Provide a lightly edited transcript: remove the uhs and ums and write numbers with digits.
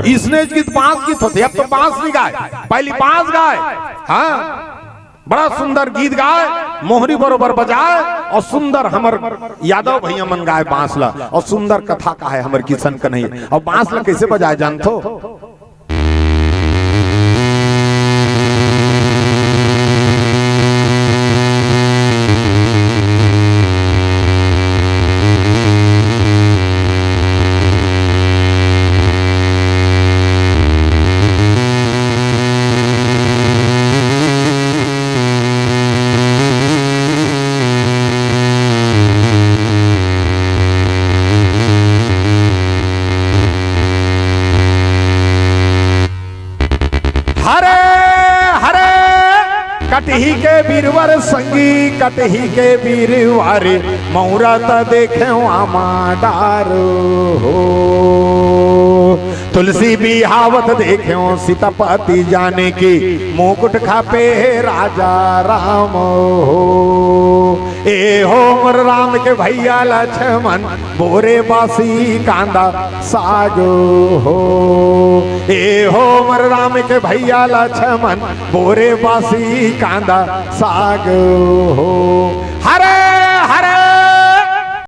इसने गीत 5 गीत होते, अब तो 5 नहीं गाए, पहली 5 गाए। हाँ बड़ा सुंदर गीत गाए, मोहरी बरोबर बजाए और सुंदर हमर यादव भैया मन गाए बांसला और सुंदर कथा का है हमर किशन कन्हैया। और बांसला कैसे बजाए जानतो? कटही के बीरवर संगी, कटही के बीरवारे मौरत देखे आमाडारो हो। तुलसी बिहावत देखे सीतापति जाने की, मुकुट खापे राजा राम हो। ए हो मोर राम के भैया लक्ष्मण, बोरे बासी कांदा सागो हो। ए हो मोर राम के भैया लक्ष्मण, बोरे बासी कांदा साग हो। हरे